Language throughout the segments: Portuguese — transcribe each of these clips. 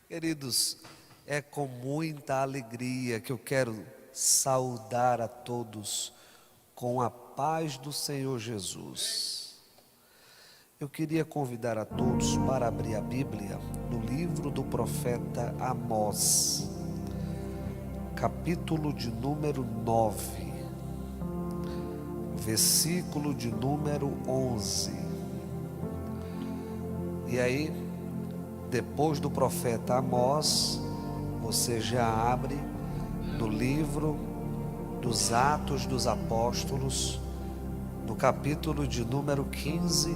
Queridos, é com muita alegria que eu quero saudar a todos com a paz do Senhor Jesus. Eu queria convidar a todos para abrir a Bíblia no livro do profeta Amós, capítulo de número 9, versículo de número 11. E aí, depois do profeta Amós, você já abre no livro dos Atos dos Apóstolos, no capítulo de número 15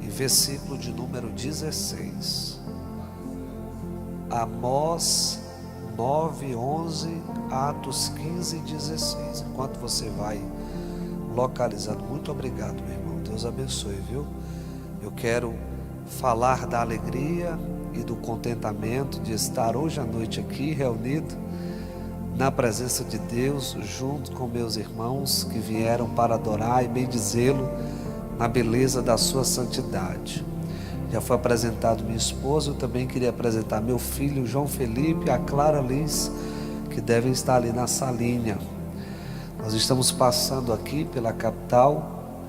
e versículo de número 16. Amós 9, 11, Atos 15 e 16. Enquanto você vai localizando, muito obrigado, meu irmão. Deus abençoe, viu? Eu quero falar da alegria e do contentamento de estar hoje à noite aqui reunido na presença de Deus, junto com meus irmãos que vieram para adorar e bendizê-lo na beleza da sua santidade. Já foi apresentado minha esposa, eu também queria apresentar meu filho João Felipe e a Clara Liz, que devem estar ali na salinha. Nós estamos passando aqui pela capital,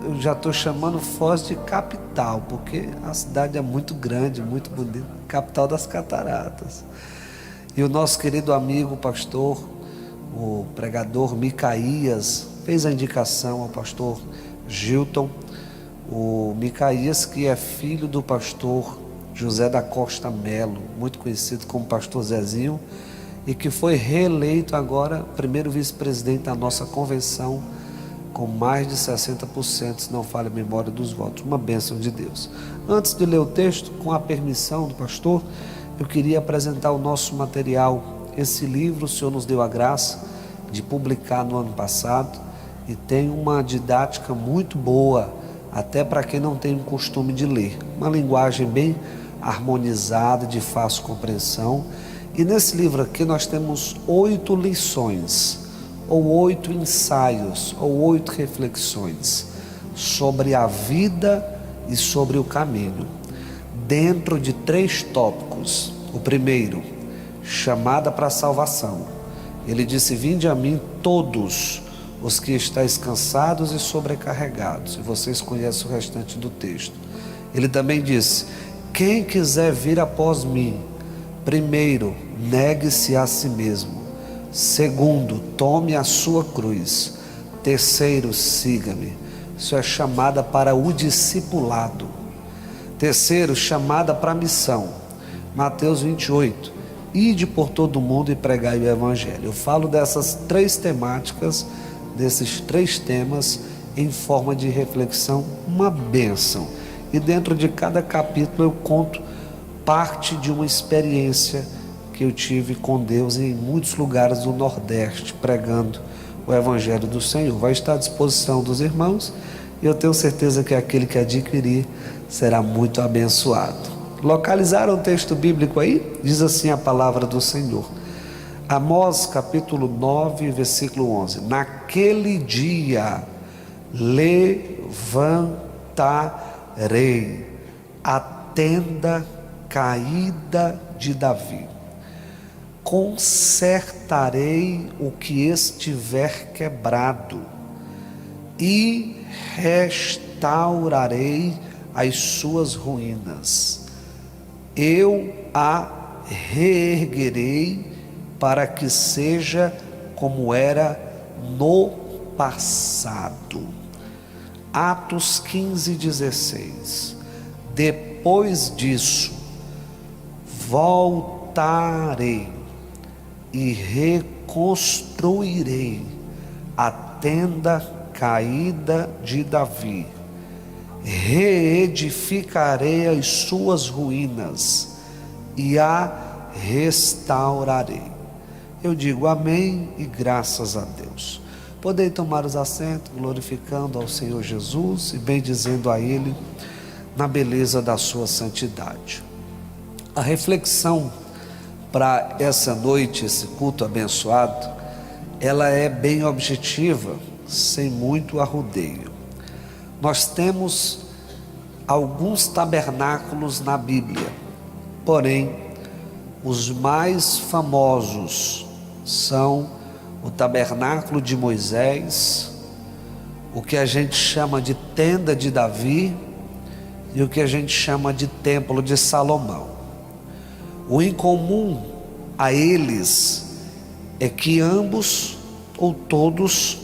eu já estou chamando Foz de capital, porque a cidade é muito grande, muito bonita, capital das cataratas. E o nosso querido amigo pastor, o pregador Micaías, fez a indicação ao pastor Gilton, o Micaías, que é filho do pastor José da Costa Melo, muito conhecido como pastor Zezinho, e que foi reeleito agora primeiro vice-presidente da nossa convenção, com mais de 60%, se não falha a memória dos votos, uma bênção de Deus. Antes de ler o texto, com a permissão do pastor, eu queria apresentar o nosso material. Esse livro o Senhor nos deu a graça de publicar no ano passado e tem uma didática muito boa, até para quem não tem o costume de ler. Uma linguagem bem harmonizada, de fácil compreensão. E nesse livro aqui nós temos 8 lições, ou 8 ensaios, ou 8 reflexões sobre a vida e sobre o caminho, dentro de 3 tópicos. O primeiro, chamada para a salvação. Ele disse: vinde a mim todos os que estáis cansados e sobrecarregados. E vocês conhecem o restante do texto. Ele também disse: quem quiser vir após mim, primeiro, negue-se a si mesmo. Segundo, tome a sua cruz. Terceiro, siga-me. Isso é chamada para o discipulado. Terceiro, chamada para a missão. Mateus 28, ide por todo o mundo e pregai o evangelho. Eu falo dessas 3 temáticas, desses 3 temas, em forma de reflexão, uma bênção. E dentro de cada capítulo eu conto parte de uma experiência que eu tive com Deus em muitos lugares do Nordeste, pregando o Evangelho do Senhor. Vai estar à disposição dos irmãos e eu tenho certeza que aquele que adquirir será muito abençoado. Localizaram o texto bíblico aí? Diz assim a palavra do Senhor. Amós capítulo 9, versículo 11. Naquele dia levantarei a tenda caída de Davi. Consertarei o que estiver quebrado e restaurarei as suas ruínas. Eu a reerguerei para que seja como era no passado. Atos 15, 16. Depois disso, voltarei e reconstruirei a tenda caída de Davi, reedificarei as suas ruínas e a restaurarei. Eu digo amém e graças a Deus. Podem tomar os assentos, glorificando ao Senhor Jesus e bendizendo a Ele na beleza da sua santidade. A reflexão para essa noite, esse culto abençoado, ela é bem objetiva, sem muito arrudeio. Nós temos alguns tabernáculos na Bíblia, porém, os mais famosos são o tabernáculo de Moisés, o que a gente chama de tenda de Davi e o que a gente chama de templo de Salomão. O incomum a eles é que ambos ou todos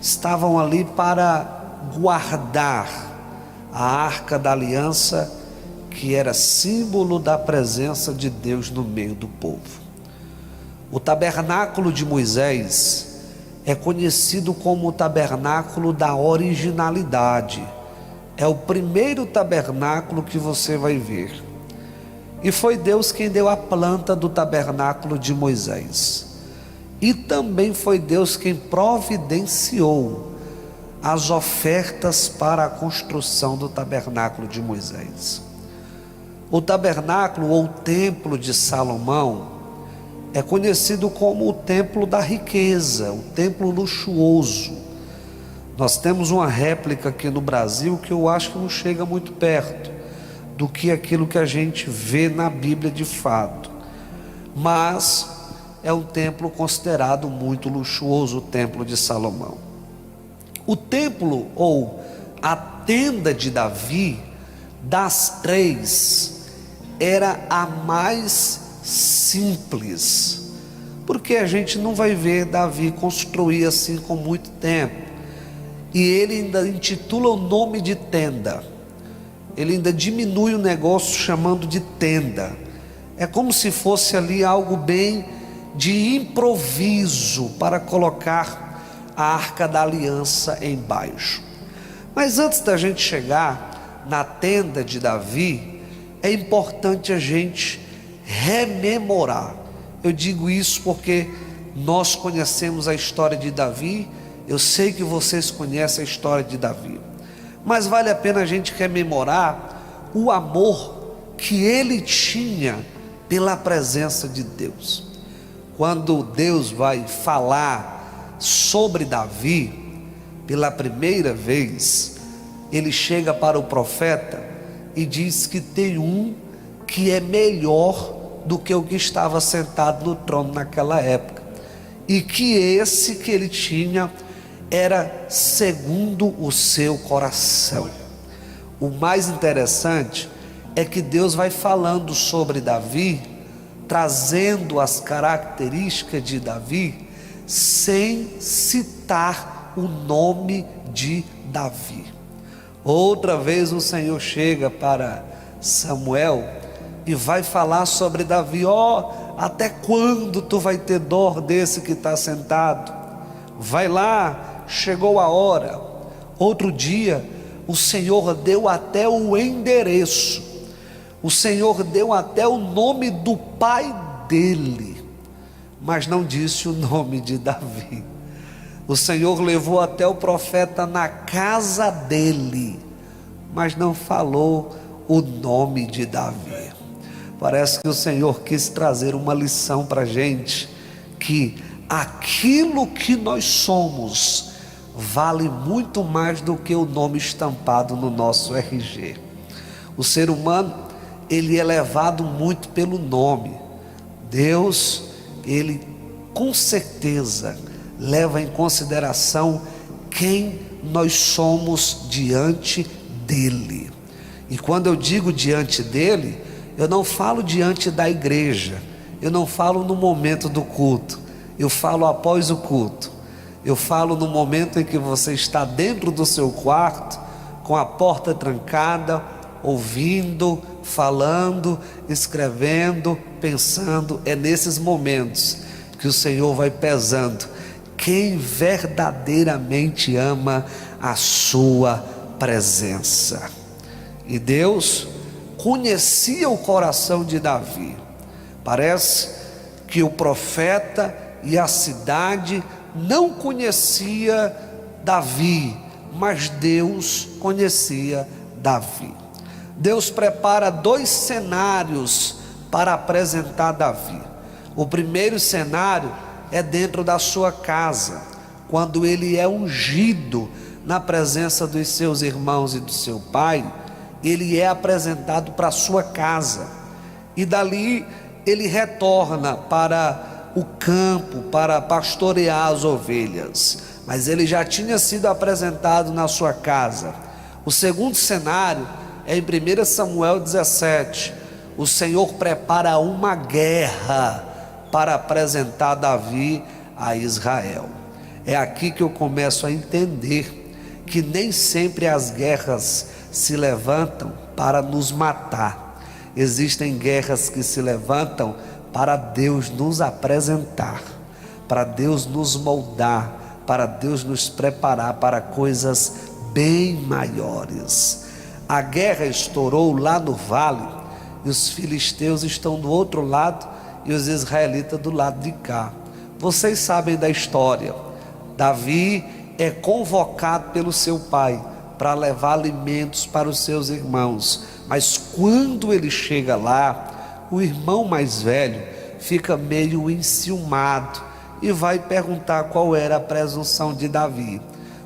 estavam ali para guardar a arca da aliança, que era símbolo da presença de Deus no meio do povo. O tabernáculo de Moisés é conhecido como o tabernáculo da originalidade. É o primeiro tabernáculo que você vai ver. E foi Deus quem deu a planta do tabernáculo de Moisés. E também foi Deus quem providenciou as ofertas para a construção do tabernáculo de Moisés. O tabernáculo ou templo de Salomão é conhecido como o templo da riqueza, o templo luxuoso. Nós temos uma réplica aqui no Brasil que eu acho que não chega muito perto do que aquilo que a gente vê na Bíblia de fato, mas é um templo considerado muito luxuoso, o templo de Salomão. O templo ou a tenda de Davi, das três, era a mais simples, porque a gente não vai ver Davi construir assim com muito tempo, e ele ainda intitula o nome de tenda, ele ainda diminui o negócio chamando de tenda. É como se fosse ali algo bem de improviso para colocar a arca da aliança embaixo. Mas antes da gente chegar na tenda de Davi, é importante a gente rememorar. Eu digo isso porque nós conhecemos a história de Davi, eu sei que vocês conhecem a história de Davi, mas vale a pena a gente rememorar o amor que ele tinha pela presença de Deus. Quando Deus vai falar sobre Davi pela primeira vez, ele chega para o profeta e diz que tem um que é melhor do que o que estava sentado no trono naquela época, e que esse que ele tinha era segundo o seu coração. O mais interessante é que Deus vai falando sobre Davi, trazendo as características de Davi, sem citar o nome de Davi. Outra vez o Senhor chega para Samuel e vai falar sobre Davi. Até quando tu vai ter dó desse que está sentado? Vai lá, chegou a hora. Outro dia o Senhor deu até o endereço, o Senhor deu até o nome do pai dele, mas não disse o nome de Davi. O Senhor levou até o profeta na casa dele, mas não falou o nome de Davi. Parece que o Senhor quis trazer uma lição para a gente, que aquilo que nós somos vale muito mais do que o nome estampado no nosso RG. O ser humano, ele é levado muito pelo nome. Deus, ele com certeza leva em consideração quem nós somos diante dele. E quando eu digo diante dele, eu não falo diante da igreja, eu não falo no momento do culto, eu falo após o culto, eu falo no momento em que você está dentro do seu quarto, com a porta trancada, ouvindo, falando, escrevendo, pensando. É nesses momentos que o Senhor vai pesando quem verdadeiramente ama a sua presença. E Deus conhecia o coração de Davi. Parece que o profeta e a cidade não conhecia Davi, mas Deus conhecia Davi. Deus prepara dois cenários para apresentar Davi. O primeiro cenário é dentro da sua casa, quando ele é ungido na presença dos seus irmãos e do seu pai, ele é apresentado para sua casa, e dali ele retorna para o campo para pastorear as ovelhas, mas ele já tinha sido apresentado na sua casa. O segundo cenário é em 1 Samuel 17, o Senhor prepara uma guerra para apresentar Davi a Israel. É aqui que eu começo a entender que nem sempre as guerras se levantam para nos matar. Existem guerras que se levantam para Deus nos apresentar, para Deus nos moldar, para Deus nos preparar para coisas bem maiores. A guerra estourou lá no vale, e os filisteus estão do outro lado e os israelitas do lado de cá. Vocês sabem da história. Davi é convocado pelo seu pai para levar alimentos para os seus irmãos, mas quando ele chega lá, o irmão mais velho fica meio enciumado e vai perguntar qual era a presunção de Davi.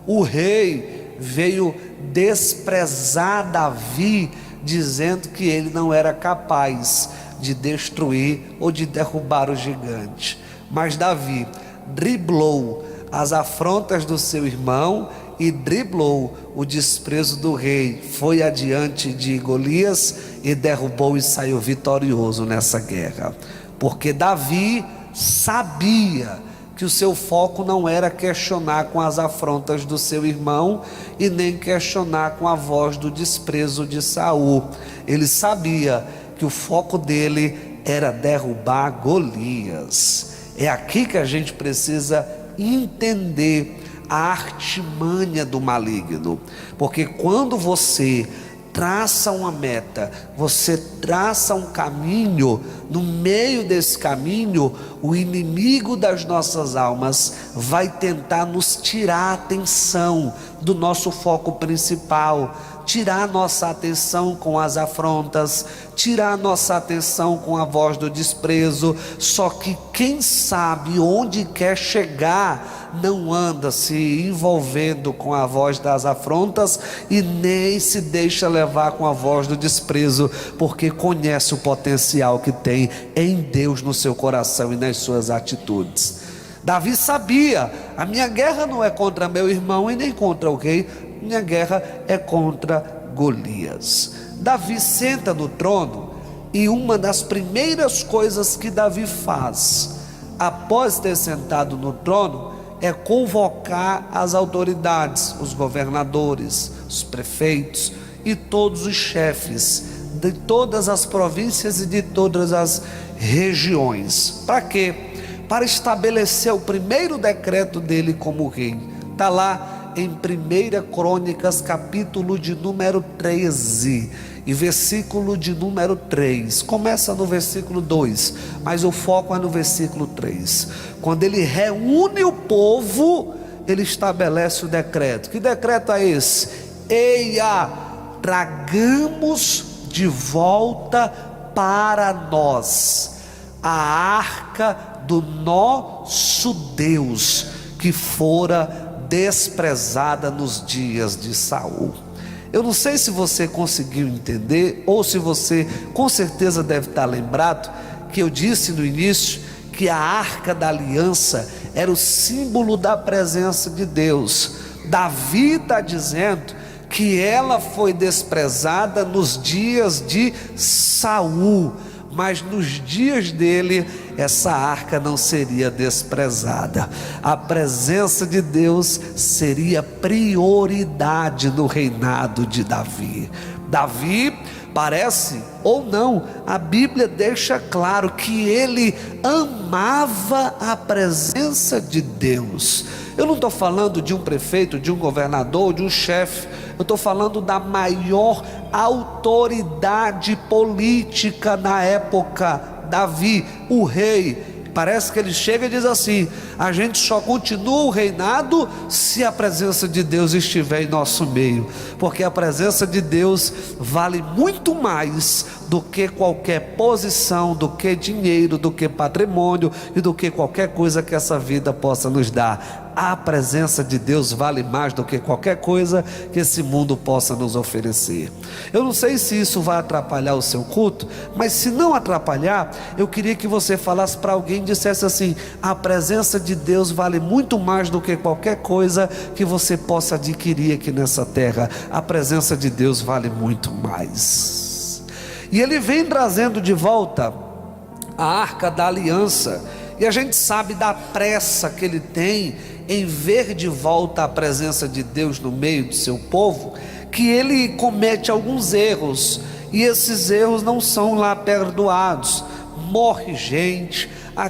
O rei veio desprezar Davi, dizendo que ele não era capaz de destruir ou de derrubar o gigante. Mas Davi driblou as afrontas do seu irmão e driblou o desprezo do rei, foi adiante de Golias e derrubou e saiu vitorioso nessa guerra, porque Davi sabia que o seu foco não era questionar com as afrontas do seu irmão e nem questionar com a voz do desprezo de Saul. Ele sabia que o foco dele era derrubar Golias. É aqui que a gente precisa entender a artimanha do maligno, porque quando você traça uma meta, você traça um caminho, no meio desse caminho, o inimigo das nossas almas vai tentar nos tirar a atenção do nosso foco principal, tirar nossa atenção com as afrontas, tirar nossa atenção com a voz do desprezo. Só que quem sabe onde quer chegar não anda se envolvendo com a voz das afrontas e nem se deixa levar com a voz do desprezo, porque conhece o potencial que tem em Deus no seu coração e nas suas atitudes. Davi sabia: a minha guerra não é contra meu irmão e nem contra o rei, minha guerra é contra Golias. Davi senta no trono e uma das primeiras coisas que Davi faz após ter sentado no trono é convocar as autoridades, os governadores, os prefeitos e todos os chefes de todas as províncias e de todas as regiões. Para quê? Para estabelecer o primeiro decreto dele como rei. Está lá em 1 Crônicas, capítulo de número 13 e versículo de número 3. Começa no versículo 2, mas o foco é no versículo 3. Quando ele reúne o povo, ele estabelece o decreto. Que decreto é esse? Eia, tragamos de volta para nós a arca do nosso Deus, que fora desprezada nos dias de Saul. Eu não sei se você conseguiu entender, ou se você com certeza deve estar lembrado que eu disse no início que a arca da aliança era o símbolo da presença de Deus. Davi está dizendo que ela foi desprezada nos dias de Saul, mas nos dias dele essa arca não seria desprezada. A presença de Deus seria prioridade no reinado de Davi. Davi, parece ou não, a Bíblia deixa claro que ele amava a presença de Deus. Eu não estou falando de um prefeito, de um governador, de um chefe. Eu estou falando da maior autoridade política na época, Davi, o rei. Parece que ele chega e diz assim: a gente só continua o reinado se a presença de Deus estiver em nosso meio, porque a presença de Deus vale muito mais do que qualquer posição, do que dinheiro, do que patrimônio e do que qualquer coisa que essa vida possa nos dar. a presença de Deus vale mais do que qualquer coisa que esse mundo possa nos oferecer. Eu não sei se isso vai atrapalhar o seu culto, mas se não atrapalhar, eu queria que você falasse para alguém e dissesse assim: a presença de Deus vale muito mais do que qualquer coisa que você possa adquirir aqui nessa terra. A presença de Deus vale muito mais. E ele vem trazendo de volta a Arca da Aliança, e a gente sabe da pressa que ele tem em ver de volta a presença de Deus no meio do seu povo, que ele comete alguns erros, e esses erros não são lá perdoados. Morre gente, a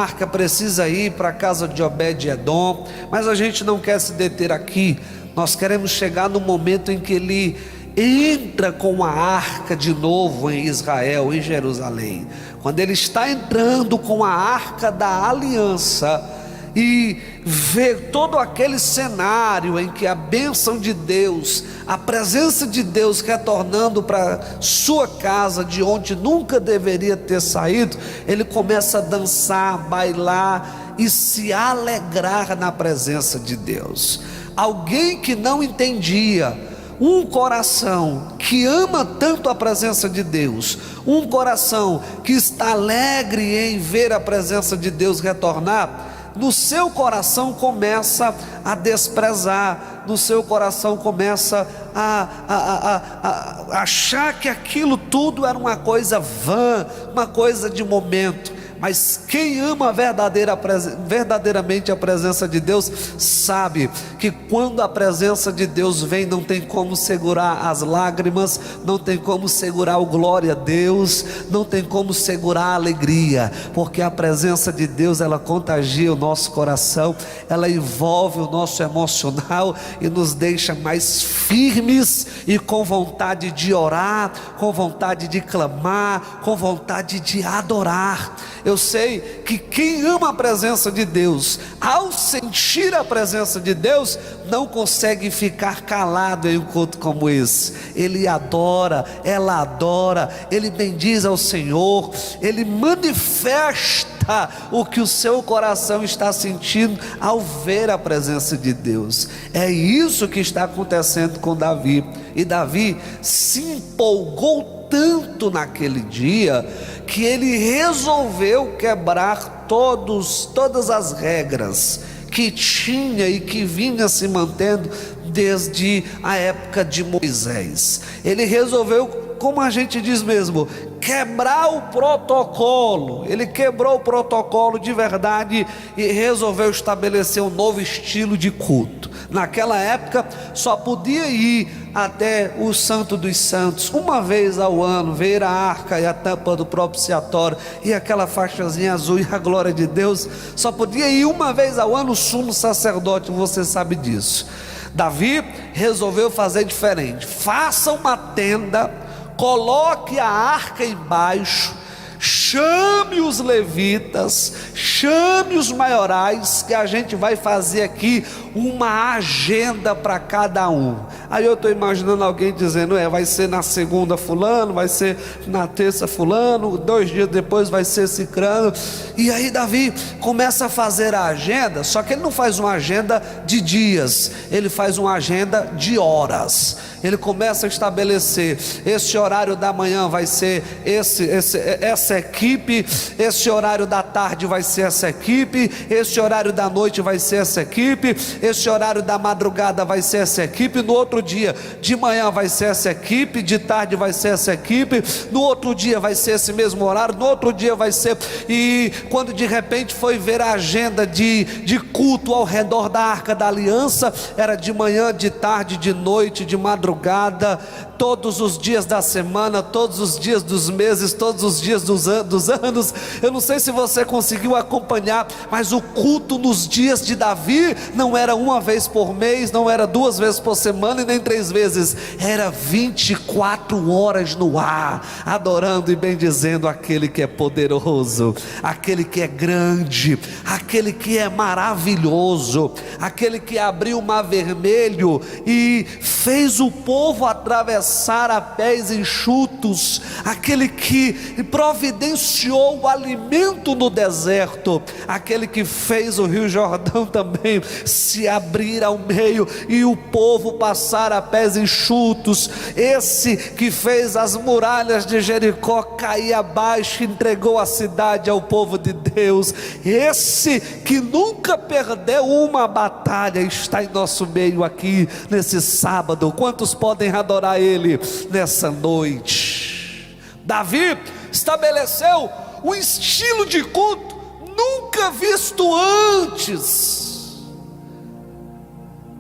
arca precisa ir para a casa de Obed-edom, mas a gente não quer se deter aqui. Nós queremos chegar no momento em que ele entra com a arca de novo em Israel, em Jerusalém. Quando ele está entrando com a arca da aliança e vê todo aquele cenário em que a bênção de Deus, a presença de Deus retornando para sua casa, de onde nunca deveria ter saído, ele começa a dançar, bailar e se alegrar na presença de Deus. Alguém que não entendia, um coração que ama tanto a presença de Deus, um coração que está alegre em ver a presença de Deus retornar, no seu coração começa a desprezar, no seu coração começa a achar que aquilo tudo era uma coisa vã, uma coisa de momento. Mas quem ama verdadeiramente a presença de Deus, sabe que quando a presença de Deus vem, não tem como segurar as lágrimas, não tem como segurar o glória a Deus, não tem como segurar a alegria, porque a presença de Deus, ela contagia o nosso coração, ela envolve o nosso emocional e nos deixa mais firmes e com vontade de orar, com vontade de clamar, com vontade de adorar. Eu sei que quem ama a presença de Deus, ao sentir a presença de Deus, não consegue ficar calado em um culto como esse. Ele adora, ela adora, ele bendiz ao Senhor, ele manifesta o que o seu coração está sentindo ao ver a presença de Deus. É isso que está acontecendo com Davi. E Davi se empolgou tanto naquele dia, que ele resolveu quebrar todas as regras que tinha e que vinha se mantendo desde a época de Moisés. Ele resolveu, como a gente diz mesmo, quebrar o protocolo. Ele quebrou o protocolo de verdade e resolveu estabelecer um novo estilo de culto. Naquela época só podia ir até o Santo dos Santos uma vez ao ano, ver a arca e a tampa do propiciatório e aquela faixazinha azul e a glória de Deus. Só podia ir uma vez ao ano o sumo sacerdote, você sabe disso. Davi resolveu fazer diferente. Faça uma tenda, coloque a arca embaixo, chame os levitas, chame os maiorais, que a gente vai fazer aqui uma agenda para cada um. Aí eu estou imaginando alguém dizendo: vai ser na segunda fulano, vai ser na terça fulano, 2 dias depois vai ser cicrano. E aí Davi começa a fazer a agenda, só que ele não faz uma agenda de dias, ele faz uma agenda de horas. Ele começa a estabelecer: esse horário da manhã vai ser essa equipe, esse horário da tarde vai ser essa equipe, esse horário da noite vai ser essa equipe, esse horário da madrugada vai ser essa equipe, no outro dia de manhã vai ser essa equipe, de tarde vai ser essa equipe, no outro dia vai ser esse mesmo horário, no outro dia vai ser. E quando de repente foi ver a agenda de culto ao redor da Arca da Aliança, era de manhã, de tarde, de noite, de madrugada, todos os dias da semana, todos os dias dos meses, todos os dias dos anos. Eu não sei se você conseguiu acompanhar, mas o culto nos dias de Davi não era uma vez por mês, não era 2 vezes por semana e nem 3 vezes, era 24 horas no ar, adorando e bendizendo aquele que é poderoso, aquele que é grande, aquele que é maravilhoso, aquele que abriu o mar vermelho e fez o povo atravessar a pés enxutos, aquele que providenciou o alimento no deserto, deserto, aquele que fez o Rio Jordão também se abrir ao meio e o povo passar a pés enxutos, esse que fez as muralhas de Jericó cair abaixo e entregou a cidade ao povo de Deus, esse que nunca perdeu uma batalha, está em nosso meio aqui nesse sábado. Quantos podem adorar Ele nessa noite? Davi estabeleceu um estilo de culto nunca visto antes.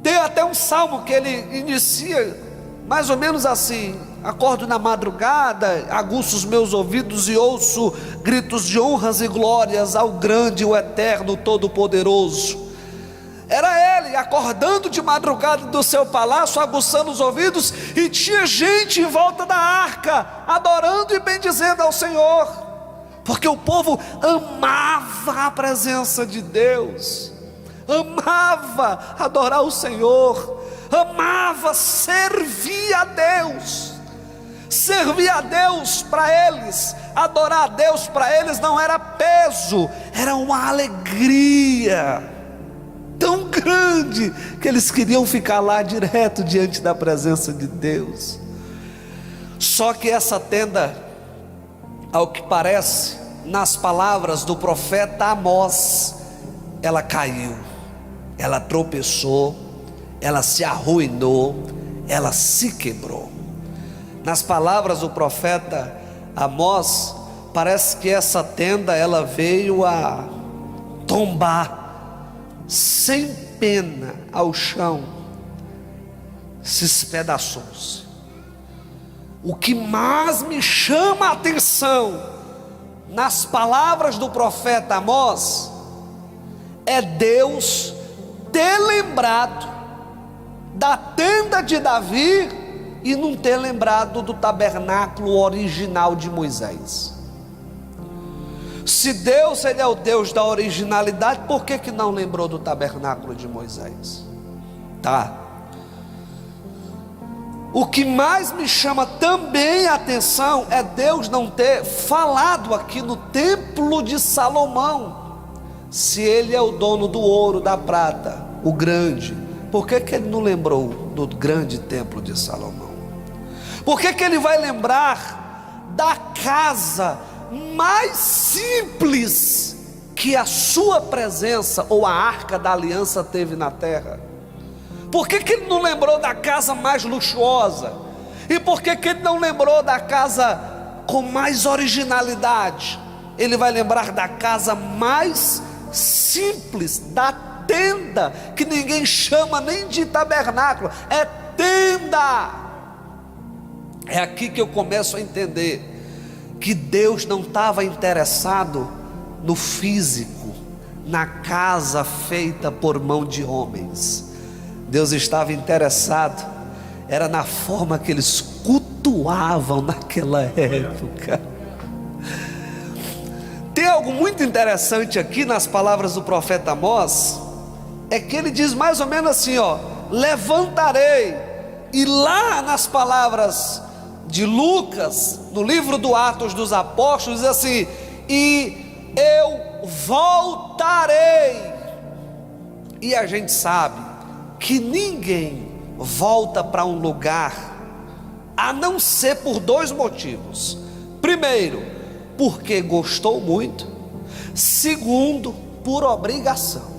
Tem até um salmo que ele inicia mais ou menos assim: acordo na madrugada, aguço os meus ouvidos e ouço gritos de honras e glórias ao grande, o eterno, todo-poderoso. Era ele acordando de madrugada do seu palácio, aguçando os ouvidos, e tinha gente em volta da arca, adorando e bendizendo ao Senhor, porque o povo amava a presença de Deus, amava adorar o Senhor, amava servir a Deus. Servir a Deus para eles, adorar a Deus para eles não era peso, era uma alegria tão grande que eles queriam ficar lá direto diante da presença de Deus. Só que essa tenda, ao que parece, nas palavras do profeta Amós, ela caiu, ela tropeçou, ela se arruinou, ela se quebrou. Nas palavras do profeta Amós, parece que essa tenda ela veio a tombar sem pena ao chão, se espedaçou-se. O que mais me chama a atenção nas palavras do profeta Amós é Deus ter lembrado da tenda de Davi e não ter lembrado do tabernáculo original de Moisés. Se Deus, Ele é o Deus da originalidade, por que não lembrou do tabernáculo de Moisés? Tá. O que mais me chama também a atenção é Deus não ter falado aqui no templo de Salomão. Se Ele é o dono do ouro, da prata, o grande, por que Ele não lembrou do grande templo de Salomão? Por que Ele vai lembrar da casa mais simples que a sua presença ou a arca da aliança teve na terra? Por que Ele não lembrou da casa mais luxuosa? E por que Ele não lembrou da casa com mais originalidade? Ele vai lembrar da casa mais simples, da tenda, que ninguém chama nem de tabernáculo, é tenda. É aqui que eu começo a entender que Deus não estava interessado no físico, na casa feita por mão de homens. Deus estava interessado, era na forma que eles cultuavam naquela época. Tem algo muito interessante aqui nas palavras do profeta Amós, é que ele diz mais ou menos assim, levantarei, e lá nas palavras de Lucas, no livro do Atos dos Apóstolos, diz assim: e eu voltarei. E a gente sabe que ninguém volta para um lugar a não ser por dois motivos. Primeiro, porque gostou muito. Segundo, por obrigação.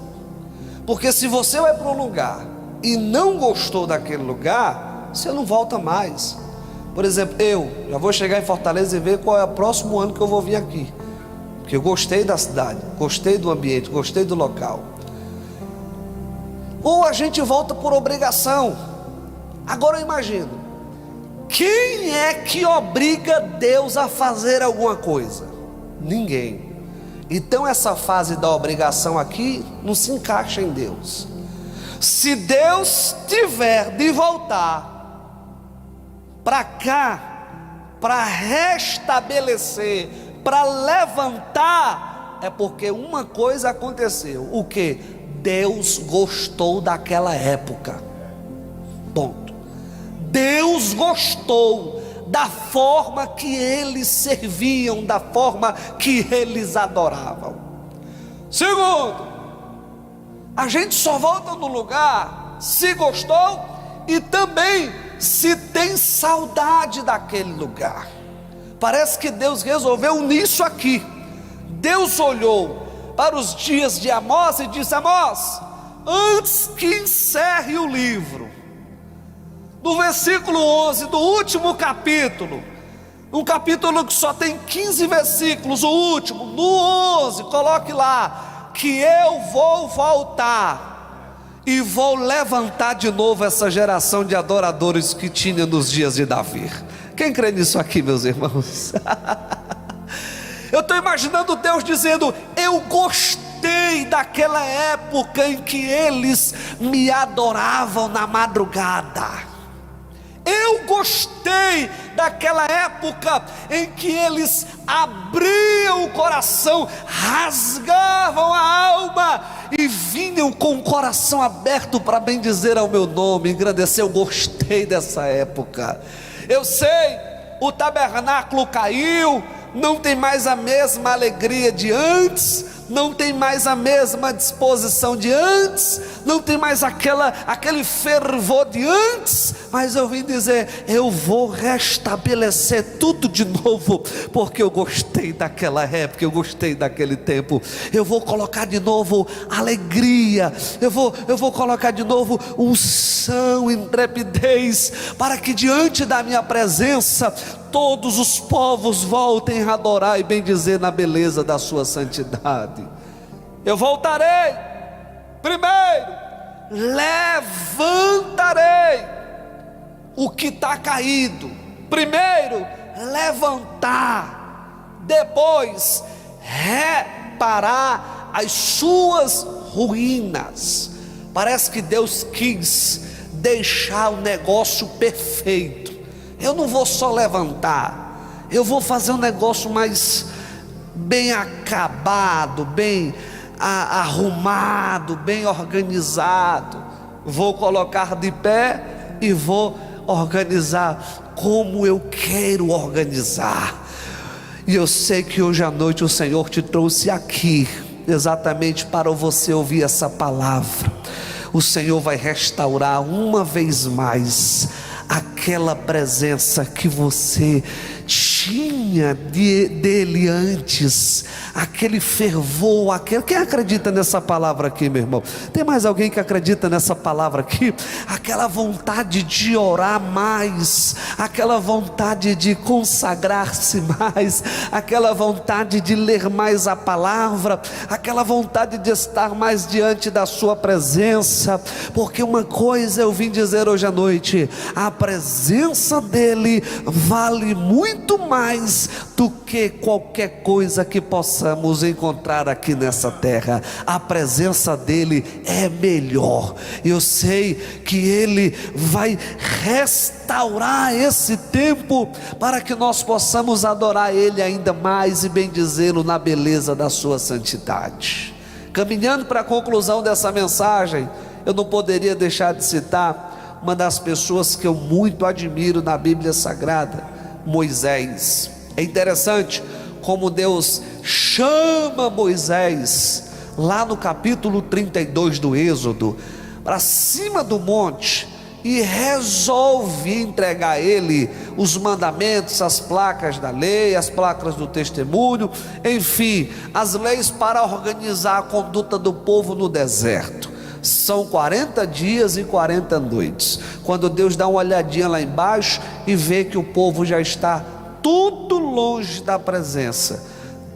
Porque se você vai para um lugar e não gostou daquele lugar, você não volta mais. Por exemplo, eu já vou chegar em Fortaleza e ver qual é o próximo ano que eu vou vir aqui, porque eu gostei da cidade, gostei do ambiente, gostei do local. Ou a gente volta por obrigação. Agora eu imagino, quem é que obriga Deus a fazer alguma coisa? Ninguém. Então essa fase da obrigação aqui não se encaixa em Deus. Se Deus tiver de voltar para cá, para restabelecer, para levantar, é porque uma coisa aconteceu. O que? Deus gostou daquela época. Ponto. Deus gostou da forma que eles serviam, da forma que eles adoravam. Segundo, a gente só volta no lugar se gostou e também se tem saudade daquele lugar. Parece que Deus resolveu nisso aqui. Deus olhou para os dias de Amós e disse: Amós, antes que encerre o livro, no versículo 11 do último capítulo, um capítulo que só tem 15 versículos, o último, no 11, coloque lá, que eu vou voltar e vou levantar de novo essa geração de adoradores que tinha nos dias de Davi. Quem crê nisso aqui, meus irmãos? Eu estou imaginando Deus dizendo: eu gostei daquela época em que eles me adoravam na madrugada. Eu gostei daquela época em que eles abriam o coração, rasgavam a alma e vinham com o coração aberto para bendizer ao meu nome, engrandecer. Eu gostei dessa época. Eu sei, o tabernáculo caiu, não tem mais a mesma alegria de antes, não tem mais a mesma disposição de antes, não tem mais aquele fervor de antes, mas eu vim dizer: eu vou restabelecer tudo de novo, porque eu gostei daquela época, eu gostei daquele tempo. Eu vou colocar de novo alegria, eu vou colocar de novo unção, intrepidez, para que diante da minha presença todos os povos voltem a adorar e bendizer na beleza da sua santidade. Eu voltarei, primeiro levantarei o que está caído, primeiro levantar, depois reparar as suas ruínas. Parece que Deus quis deixar o negócio perfeito. Eu não vou só levantar, eu vou fazer um negócio mais bem acabado, bem arrumado, bem organizado. Vou colocar de pé e vou organizar como eu quero organizar. E eu sei que hoje à noite o Senhor te trouxe aqui exatamente para você ouvir essa palavra. O Senhor vai restaurar uma vez mais aquela presença que você tinha dele antes, aquele fervor, quem acredita nessa palavra aqui, meu irmão? Tem mais alguém que acredita nessa palavra aqui? Aquela vontade de orar mais, aquela vontade de consagrar-se mais, aquela vontade de ler mais a palavra, aquela vontade de estar mais diante da sua presença, porque uma coisa eu vim dizer hoje à noite: a presença dele vale muito mais do que qualquer coisa que possamos encontrar aqui nessa terra. A presença dele é melhor. Eu sei que ele vai restaurar esse tempo para que nós possamos adorar ele ainda mais e bendizê-lo na beleza da sua santidade. Caminhando para a conclusão dessa mensagem, eu não poderia deixar de citar uma das pessoas que eu muito admiro na Bíblia Sagrada, Moisés. É interessante como Deus chama Moisés lá no capítulo 32 do Êxodo para cima do monte e resolve entregar a ele os mandamentos, as placas da lei, as placas do testemunho, enfim, as leis para organizar a conduta do povo no deserto. São 40 dias e 40 noites, quando Deus dá uma olhadinha lá embaixo e vê que o povo já está tudo longe da presença,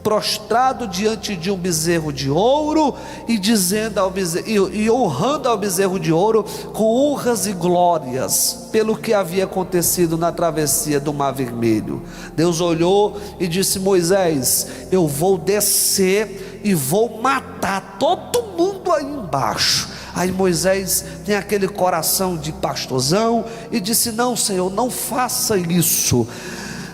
prostrado diante de um bezerro de ouro e dizendo ao bezerro, e honrando ao bezerro de ouro com honras e glórias pelo que havia acontecido na travessia do Mar Vermelho. Deus olhou e disse: Moisés, eu vou descer e vou matar todo mundo aí embaixo. Aí Moisés tem aquele coração de pastorzão e disse: não, Senhor, não faça isso,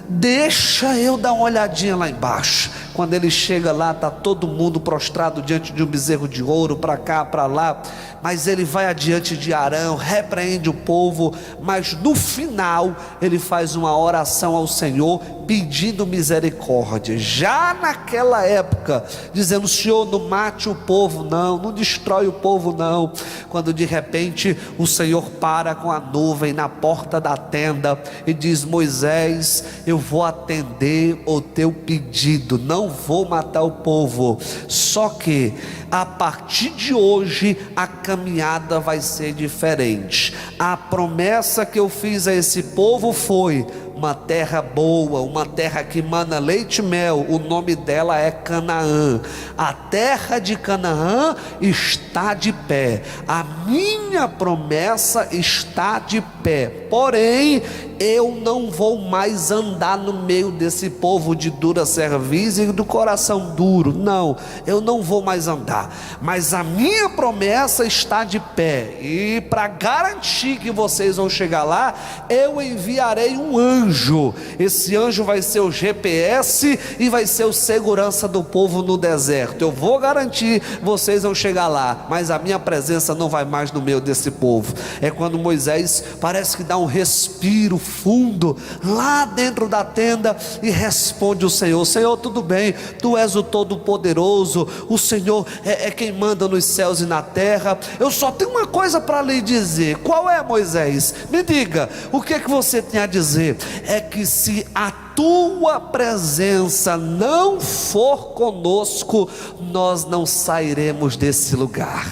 deixa eu dar uma olhadinha lá embaixo. Quando ele chega lá, está todo mundo prostrado diante de um bezerro de ouro, para cá, para lá, mas ele vai adiante de Arão, repreende o povo, mas no final ele faz uma oração ao Senhor, pedindo misericórdia, já naquela época, dizendo: Senhor, não mate o povo não, não destrói o povo não. Quando de repente o Senhor para com a nuvem na porta da tenda e diz: Moisés, eu vou atender o teu pedido, não vou matar o povo, só que a partir de hoje a caminhada vai ser diferente. A promessa que eu fiz a esse povo foi uma terra boa, uma terra que mana leite e mel. O nome dela é Canaã. A terra de Canaã está de pé, a minha promessa está de pé, porém eu não vou mais andar no meio desse povo de dura cerviz e do coração duro, não, eu não vou mais andar, mas a minha promessa está de pé, e para garantir que vocês vão chegar lá, eu enviarei um anjo. Esse anjo vai ser o GPS e vai ser o segurança do povo no deserto. Eu vou garantir, vocês vão chegar lá, mas a minha presença não vai mais no meio desse povo. É quando Moisés parece que dá um respiro fundo lá dentro da tenda e responde o Senhor: Senhor, tudo bem, tu és o Todo-Poderoso, o Senhor é quem manda nos céus e na terra. Eu só tenho uma coisa para lhe dizer. Qual é, Moisés? Me diga, o que é que você tem a dizer? É que se a tua presença não for conosco, nós não sairemos desse lugar.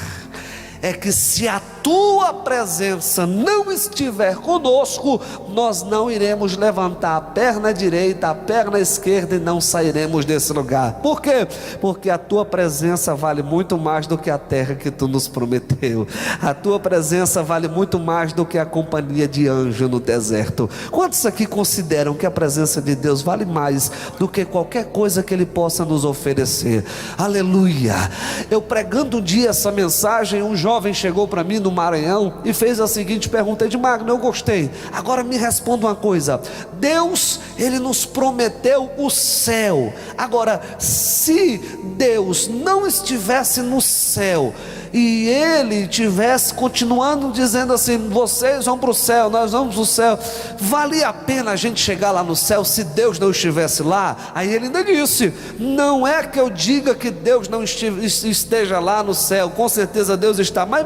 É que se a tua presença não estiver conosco, nós não iremos levantar a perna direita, a perna esquerda, e não sairemos desse lugar. Por quê? Porque a tua presença vale muito mais do que a terra que tu nos prometeu. A tua presença vale muito mais do que a companhia de anjo no deserto. Quantos aqui consideram que a presença de Deus vale mais do que qualquer coisa que Ele possa nos oferecer? Aleluia! Eu pregando um dia essa mensagem, um jovem chegou para mim no Maranhão e fez a seguinte pergunta: Edmagno, eu gostei, agora me responda uma coisa. Deus, Ele nos prometeu o céu. Agora, se Deus não estivesse no céu e Ele estivesse continuando dizendo assim: vocês vão para o céu, nós vamos para o céu, valia a pena a gente chegar lá no céu se Deus não estivesse lá? Aí ele ainda disse: não é que eu diga que Deus não esteja lá no céu, com certeza Deus está, mas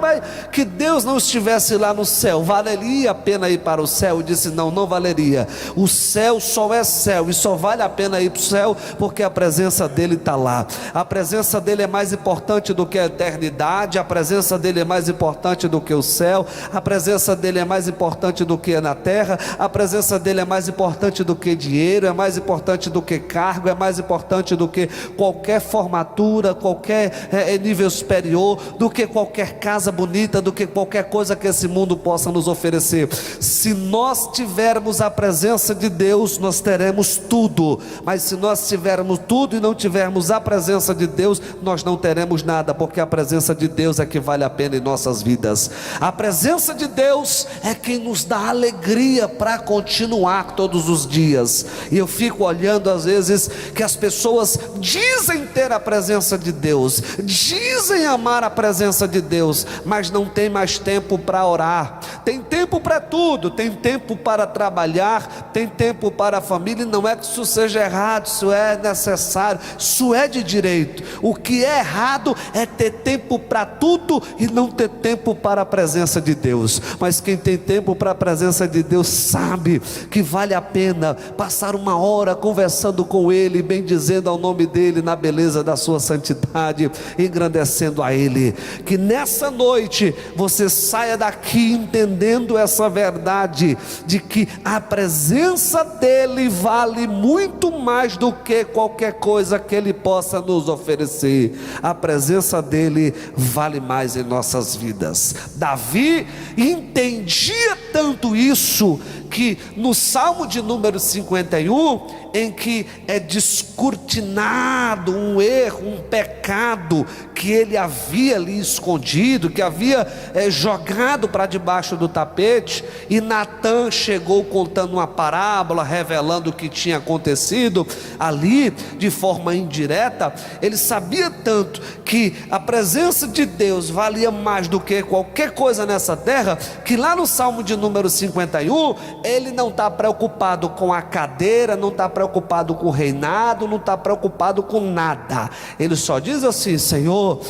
que Deus não estivesse lá no céu, valeria a pena ir para o céu? Eu disse: não, não valeria. O céu só é céu, e só vale a pena ir para o céu porque a presença dele está lá. A presença dele é mais importante do que a eternidade, a presença dele é mais importante do que o céu, a presença dele é mais importante do que na terra, a presença dele é mais importante do que dinheiro, é mais importante do que cargo, é mais importante do que qualquer formatura, qualquer nível superior, do que qualquer casa bonita, do que qualquer coisa que esse mundo possa nos oferecer. Se nós tivermos a presença de Deus, nós teremos tudo, mas se nós tivermos tudo e não tivermos a presença de Deus, nós não teremos nada, porque a presença de Deus é que vale a pena em nossas vidas. A presença de Deus é quem nos dá alegria para continuar todos os dias. E eu fico olhando às vezes que as pessoas dizem ter a presença de Deus, dizem amar a presença de Deus, mas não tem mais tempo para orar. Tem tempo para tudo, tem tempo para trabalhar, tem tempo para a família. E não é que isso seja errado, isso é necessário, isso é de direito. O que é errado é ter tempo para tudo e não ter tempo para a presença de Deus. Mas quem tem tempo para a presença de Deus sabe que vale a pena passar uma hora conversando com Ele, bendizendo ao nome dEle, na beleza da sua santidade, engrandecendo a Ele. Que nessa noite você saia daqui entendendo essa verdade, de que a presença dEle vale muito mais do que qualquer coisa que Ele possa nos oferecer. A presença dEle vale mais em nossas vidas. Davi entendia tanto isso, que no Salmo de número 51, em que é descortinado um erro, um pecado que ele havia ali escondido, que havia jogado para debaixo do tapete, e Natã chegou contando uma parábola, revelando o que tinha acontecido ali, de forma indireta. Ele sabia tanto que a presença de Deus valia mais do que qualquer coisa nessa terra, que lá no Salmo de número número 51, ele não está preocupado com a cadeira, não está preocupado com o reinado, não está preocupado com nada. Ele só diz assim: Senhor,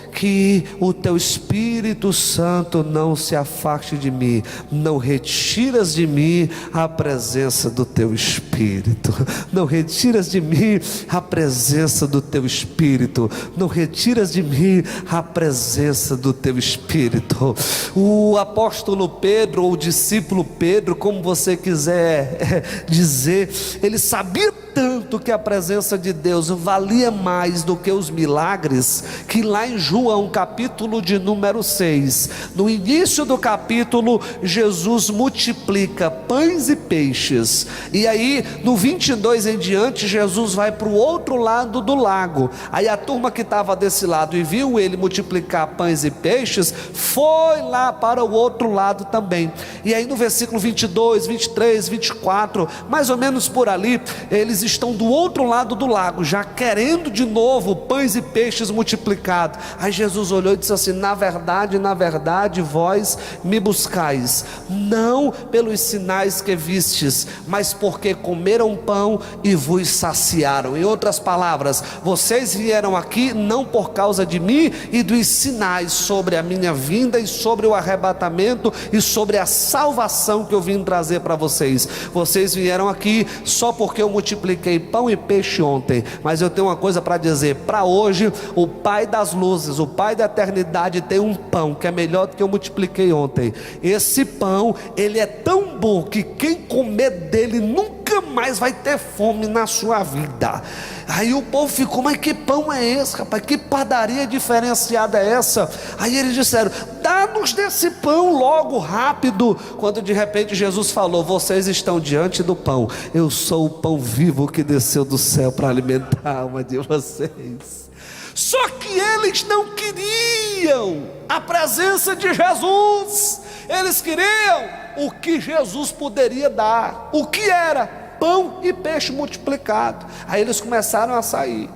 que o teu Espírito Santo não se afaste de mim, não retiras de mim a presença do teu Espírito, não retiras de mim a presença do teu Espírito, não retiras de mim a presença do teu Espírito. O apóstolo Pedro, ou o discípulo Pedro, como você quiser dizer, ele sabia tanto que a presença de Deus valia mais do que os milagres, que lá em João capítulo de número 6, no início do capítulo, Jesus multiplica pães e peixes, e aí no 22 em diante, Jesus vai para o outro lado do lago. Aí a turma que estava desse lado e viu ele multiplicar pães e peixes, foi lá para o outro lado também. E aí no versículo 22, 23, 24, mais ou menos por ali, eles estão do outro lado do lago, já querendo de novo pães e peixes multiplicados. Aí Jesus olhou e disse assim: na verdade, vós me buscais, não pelos sinais que vistes, mas porque comeram pão e vos saciaram. Em outras palavras, vocês vieram aqui não por causa de mim e dos sinais sobre a minha vinda e sobre o arrebatamento e sobre a salvação que eu vim trazer para vocês. Vocês vieram aqui só porque eu multipliquei pão e peixe ontem, mas eu tenho uma coisa para dizer: para hoje, o Pai das luzes, o Pai da eternidade, tem um pão que é melhor do que eu multipliquei ontem. Esse pão, ele é tão bom que quem comer dele nunca mais vai ter fome na sua vida. Aí o povo ficou: mas que pão é esse, rapaz? Que padaria diferenciada é essa? Aí eles disseram: dá-nos desse pão logo, rápido. Quando de repente Jesus falou: vocês estão diante do pão, eu sou o pão vivo que desceu do céu para alimentar a alma de vocês. Só que eles não queriam a presença de Jesus, eles queriam o que Jesus poderia dar. O que era? Pão e peixe multiplicado. Aí eles começaram a sair.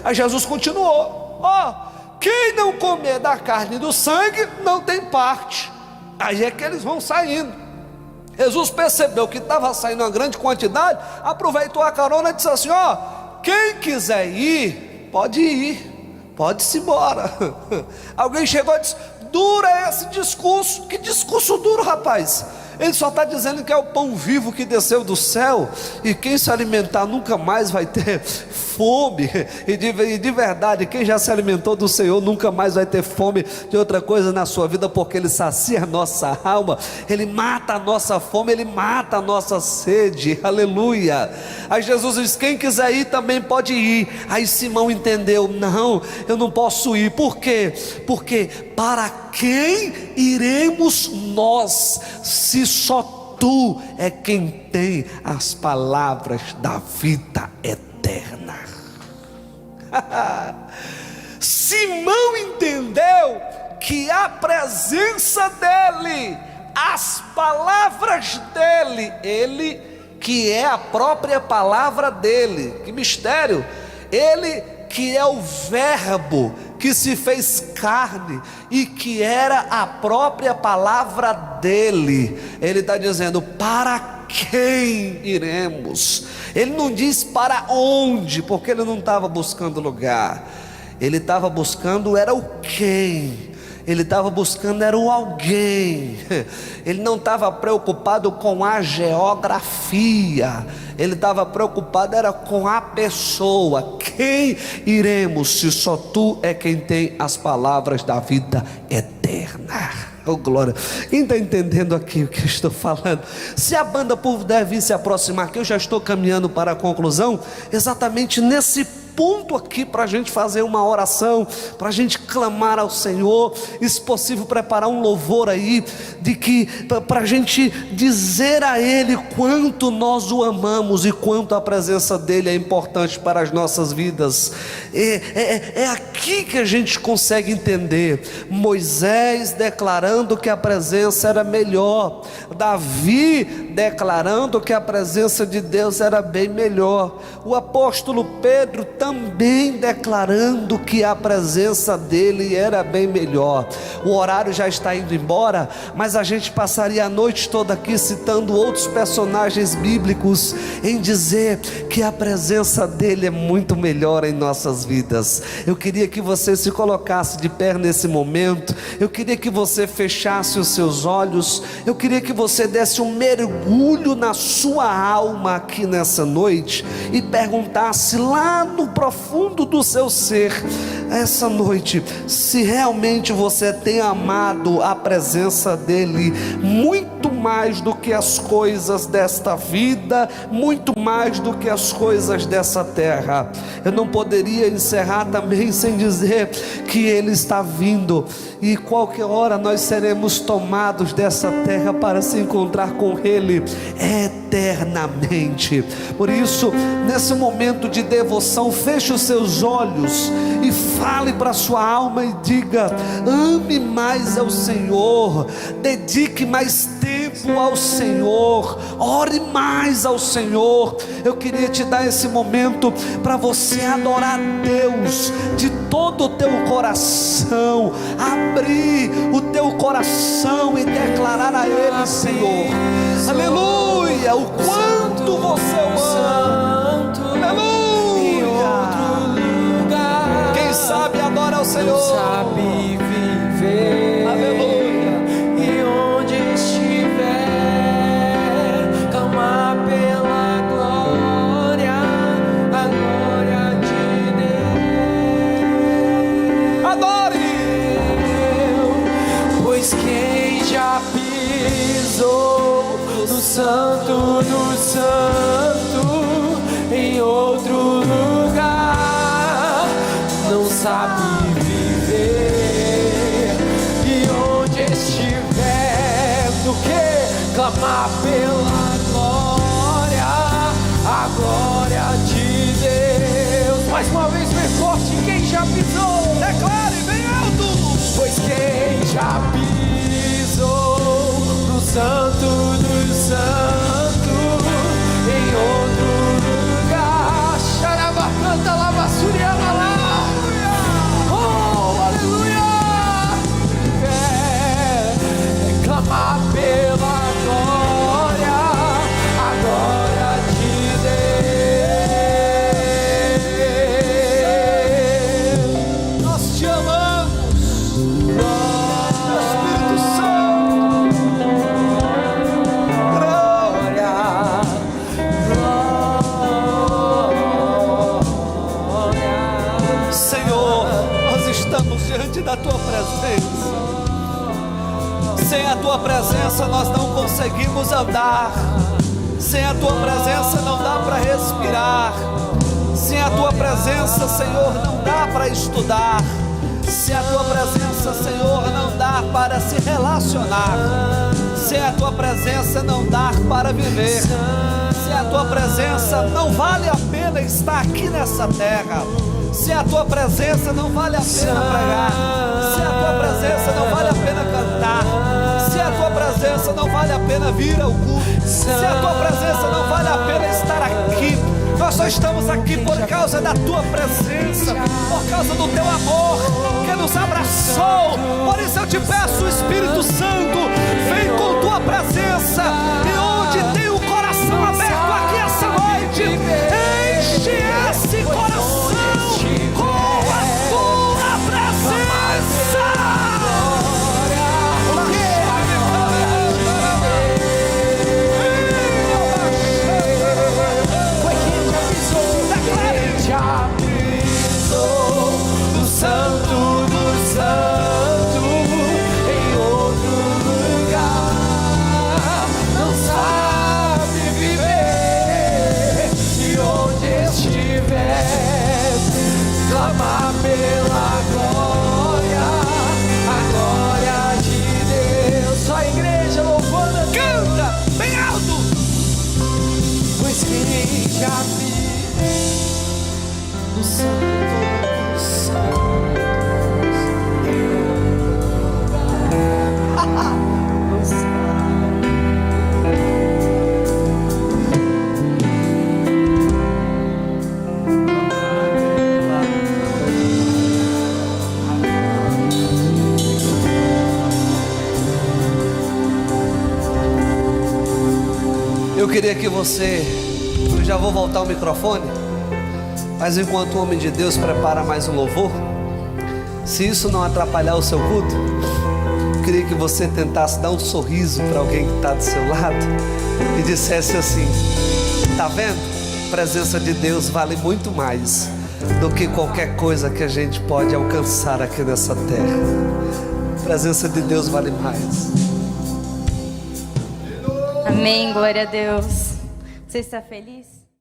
Aí Jesus continuou: quem não comer da carne e do sangue não tem parte. Aí é que eles vão saindo. Jesus percebeu que estava saindo uma grande quantidade, aproveitou a carona e disse assim: quem quiser ir, pode ir, pode-se embora. Alguém chegou e disse: dura esse discurso. Que discurso duro, rapaz? Ele só está dizendo que é o pão vivo que desceu do céu, e quem se alimentar nunca mais vai ter fome. E de verdade, quem já se alimentou do Senhor nunca mais vai ter fome de outra coisa na sua vida, porque Ele sacia a nossa alma, Ele mata a nossa fome, Ele mata a nossa sede. Aleluia. Aí Jesus diz: quem quiser ir também pode ir. Aí Simão entendeu: não, eu não posso ir. Por quê? Porque para quem iremos nós, se só tu é quem tem as palavras da vida eterna? Simão entendeu que a presença dele, as palavras dele, ele que é a própria palavra dele, que mistério, ele que é o verbo que se fez carne e que era a própria palavra dele. Ele está dizendo: para quem iremos? Ele não diz para onde, porque ele não estava buscando lugar, ele estava buscando era o quem. Ele estava buscando era o alguém. Ele não estava preocupado com a geografia, ele estava preocupado era com a pessoa. Quem iremos, se só tu é quem tem as palavras da vida eterna? Oh glória. Quem está entendendo aqui o que eu estou falando? Se a banda puder vir se aproximar, que eu já estou caminhando para a conclusão, exatamente nesse ponto aqui, para a gente fazer uma oração, para a gente clamar ao Senhor, e se possível preparar um louvor aí, para a gente dizer a Ele quanto nós o amamos e quanto a presença dEle é importante para as nossas vidas. É aqui que a gente consegue entender. Moisés declarando que a presença era melhor, Davi declarando que a presença de Deus era bem melhor, o apóstolo Pedro também declarando que a presença dele era bem melhor. O horário já está indo embora, mas a gente passaria a noite toda aqui citando outros personagens bíblicos em dizer que a presença dele é muito melhor em nossas vidas. Eu queria que você se colocasse de pé nesse momento, eu queria que você fechasse os seus olhos, eu queria que você desse um mergulho na sua alma aqui nessa noite e perguntasse lá no profundo do seu ser, essa noite, se realmente você tem amado a presença dele muito mais do que as coisas desta vida, muito mais do que as coisas dessa terra. Eu não poderia encerrar também sem dizer que ele está vindo, e qualquer hora nós seremos tomados dessa terra para se encontrar com ele eternamente. Por isso, nesse momento de devoção, feche os seus olhos e fale para a sua alma e diga: ame mais ao Senhor, dedique mais tempo ao Senhor, ore mais ao Senhor. Eu queria te dar esse momento para você adorar Deus de todo o teu coração, abrir o teu coração e declarar a Ele: Senhor, aleluia, o quanto você o ama, aleluia. Quem sabe adora ao Senhor, sabe viver, aleluia. E onde estiver, clamar pela glória, a glória de Deus. Adore, pois quem já pisou no santo do santo, em outro lugar, não sabe viver. E onde estiver, do que clamar pela glória, a glória de Deus. Mais uma vez bem forte, quem já pisou, declare bem alto. Pois quem já pisou no santo do santo, em outro lugar, xaraba canta lava suriana lá, oh aleluia, clamar pela glória, a glória de Deus. nós te amamos, Espírito Santo, Senhor, nós estamos diante da tua presença. Sem a tua presença nós não conseguimos andar, sem a tua presença não dá para respirar, sem a tua presença, Senhor, não dá para estudar, sem a tua presença, Senhor, não dá para se relacionar, sem a tua presença não dá para viver, sem a tua presença não vale a pena estar aqui nessa terra, sem a tua presença não vale a pena pregar, sem a tua presença não vale a pena cantar, se a tua presença não vale a pena vir ao culto, se a tua presença não vale a pena estar aqui. Nós só estamos aqui por causa da tua presença, por causa do teu amor que nos abraçou. Por isso eu te peço, Espírito Santo, vem com tua presença, e onde tem o coração aberto aqui essa noite, enche esse coração com a tua presença. Já pisou no santo do santo, em outro lugar, não sabe viver. E onde estiver, clamar pela glória, a glória de Deus. Só a igreja louvando, canta bem alto. Pois quem já pisou no santo dos santos, queria que você, eu já vou voltar o microfone, mas enquanto o homem de Deus prepara mais um louvor, se isso não atrapalhar o seu culto, eu queria que você tentasse dar um sorriso para alguém que está do seu lado e dissesse assim: tá vendo? A presença de Deus vale muito mais do que qualquer coisa que a gente pode alcançar aqui nessa terra. A presença de Deus vale mais. Amém, glória a Deus. Você está feliz?